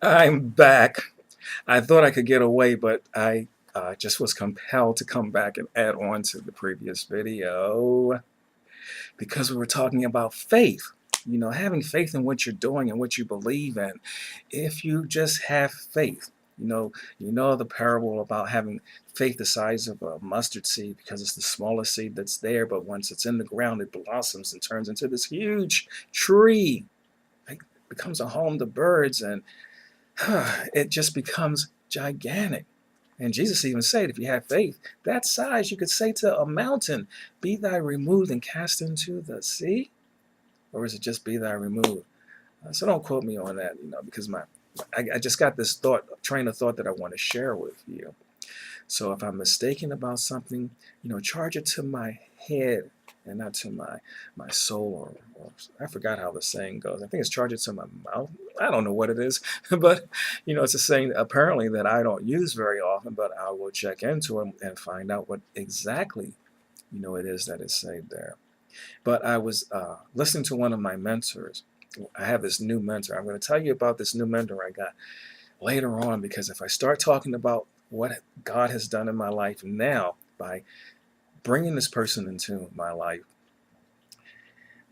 I'm back. I thought I could get away, but I just was compelled to come back and add on to the previous video because we were talking about faith. You know, having faith in what you're doing and what you believe in. If you just have faith, you know the parable about having faith the size of a mustard seed because it's the smallest seed that's there, but once it's in the ground, it blossoms and turns into this huge tree. It becomes a home to birds and it just becomes gigantic. And Jesus even said, if you have faith that size, you could say to a mountain, be thy removed and cast into the sea. Or is it just be thy removed? So don't quote me on that, because I just got this train of thought that I want to share with you. So if I'm mistaken about something, charge it to my head and not to my soul, or I forgot how the saying goes. I think it's charge it to my mouth. I don't know what it is, but it's a saying apparently that I don't use very often, but I will check into it and find out what exactly it is that is said there. But I was listening to one of my mentors. I have this new mentor. I'm going to tell you about this new mentor I got later on, because if I start talking about what God has done in my life now by bringing this person into my life,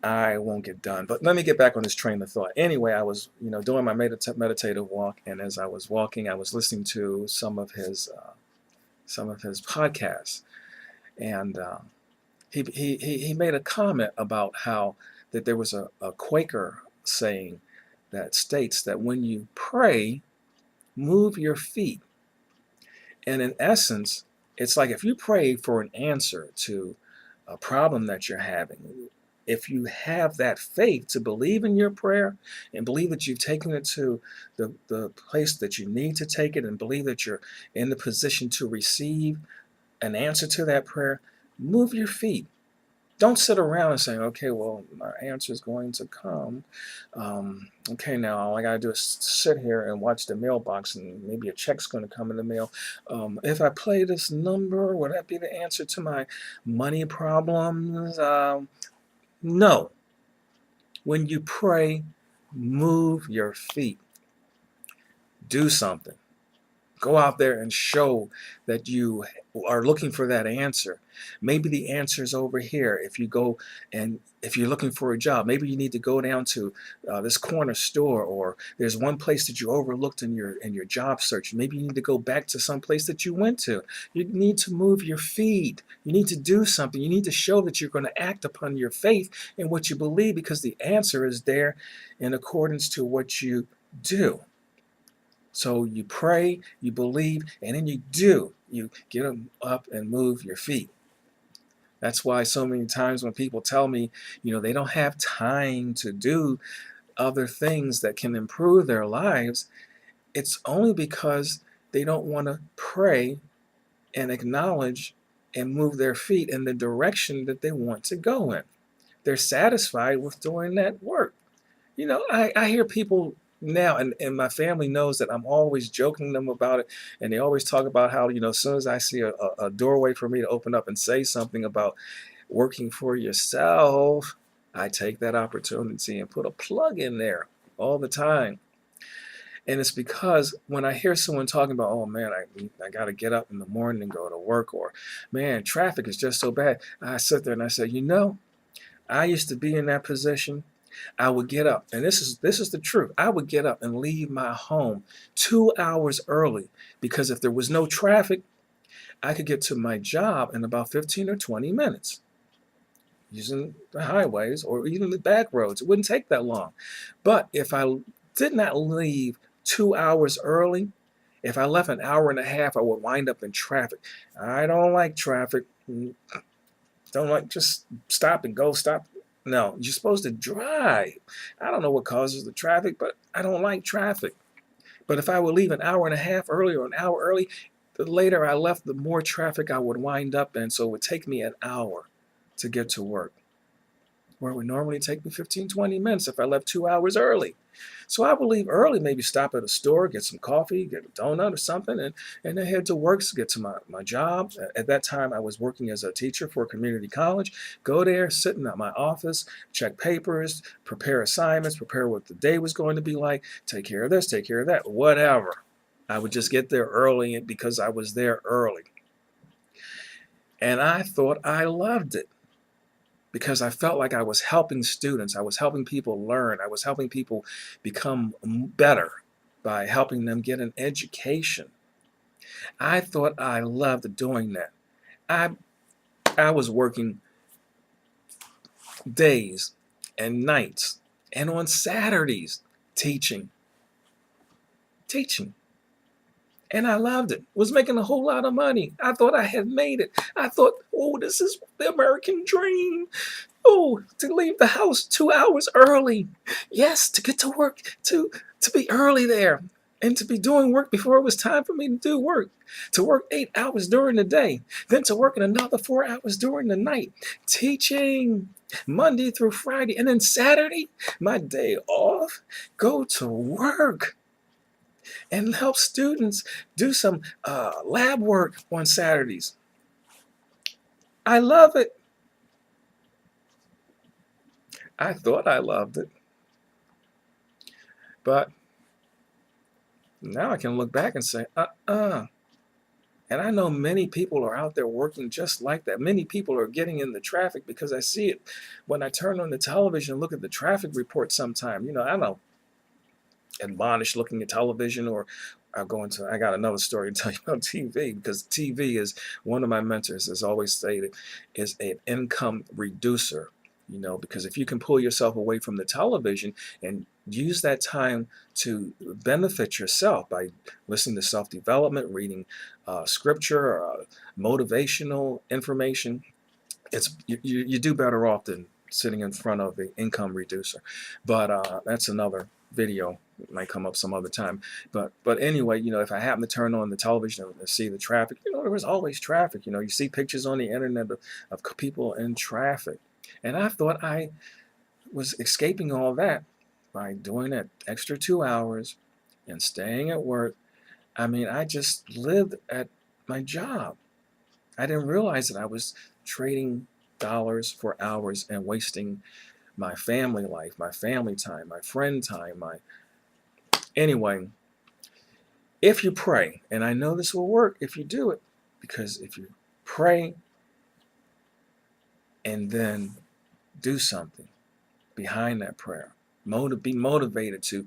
I won't get done. But let me get back on this train of thought. Anyway, I was, doing my meditative walk, and as I was walking, I was listening to some of his podcasts, and he made a comment about how that there was a Quaker saying that states that when you pray, move your feet. And in essence, it's like if you pray for an answer to a problem that you're having, if you have that faith to believe in your prayer and believe that you've taken it to the place that you need to take it, and believe that you're in the position to receive an answer to that prayer, move your feet. Don't sit around and say, okay, well, my answer is going to come. Okay, now all I got to do is sit here and watch the mailbox, and maybe a check's going to come in the mail. If I play this number, would that be the answer to my money problems? No. When you pray, move your feet. Do something. Go out there and show that you are looking for that answer. Maybe the answer is over here. If you're looking for a job, maybe you need to go down to this corner store, or there's one place that you overlooked in your job search. Maybe you need to go back to some place that you went to. You need to move your feet. You need to do something. You need to show that you're going to act upon your faith and what you believe, because the answer is there in accordance to what you do. So you pray, you believe, and then you do. You get up and move your feet. That's why so many times when people tell me, they don't have time to do other things that can improve their lives, it's only because they don't want to pray and acknowledge and move their feet in the direction that they want to go in. They're satisfied with doing that work. I hear people now, and my family knows that I'm always joking them about it, and they always talk about how, as soon as I see a doorway for me to open up and say something about working for yourself, I take that opportunity and put a plug in there all the time. And it's because when I hear someone talking about, oh man, I got to get up in the morning and go to work, or man, traffic is just so bad, I sit there and I say, I used to be in that position. I would get up, and this is the truth. I would get up and leave my home 2 hours early, because if there was no traffic, I could get to my job in about 15 or 20 minutes using the highways or even the back roads. It wouldn't take that long. But if I did not leave 2 hours early, if I left an hour and a half, I would wind up in traffic. I don't like traffic. Don't like just stop and go, stop. No, you're supposed to drive. I don't know what causes the traffic, but I don't like traffic. But if I would leave an hour and a half early or an hour early, the later I left, the more traffic I would wind up in. So it would take me an hour to get to work. where it would normally take me 15, 20 minutes if I left 2 hours early. So I would leave early, maybe stop at a store, get some coffee, get a donut or something, and then head to work to get to my job. At that time, I was working as a teacher for a community college. Go there, sit in my office, check papers, prepare assignments, prepare what the day was going to be like, take care of this, take care of that, whatever. I would just get there early because I was there early. And I thought I loved it because I felt like I was helping students. I was helping people learn. I was helping people become better by helping them get an education. I thought I loved doing that. I was working days and nights and on Saturdays teaching. And I loved it. Was making a whole lot of money. I thought I had made it. I thought, oh, this is the American dream. Oh, to leave the house 2 hours early. Yes, to get to work, to be early there, and to be doing work before it was time for me to do work. To work 8 hours during the day, then to work another 4 hours during the night. Teaching Monday through Friday, and then Saturday, my day off, go to work and help students do some lab work on Saturdays. I love it. I thought I loved it. But now I can look back and say, And I know many people are out there working just like that. Many people are getting in the traffic because I see it when I turn on the television and look at the traffic report sometime. I don't admonish looking at television, or I got another story to tell you about TV, because TV is, one of my mentors has always stated, is an income reducer. Because if you can pull yourself away from the television and use that time to benefit yourself by listening to self-development, reading scripture, motivational information, you do better off than sitting in front of the income reducer. But that's another video. It might come up some other time. But anyway, if I happen to turn on the television and see the traffic, there was always traffic. You see pictures on the internet of people in traffic. And I thought I was escaping all that by doing that extra 2 hours and staying at work. I just lived at my job. I didn't realize that I was trading dollars for hours and wasting my family life, my family time, my friend time. Anyway, if you pray, and I know this will work if you do it, because if you pray and then do something behind that prayer, be motivated to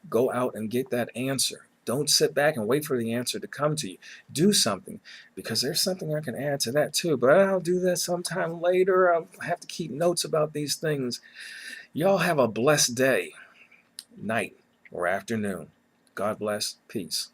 go out and get that answer. Don't sit back and wait for the answer to come to you. Do something, because there's something I can add to that too, but I'll do that sometime later. I'll have to keep notes about these things. Y'all have a blessed day, night, or afternoon. God bless. Peace.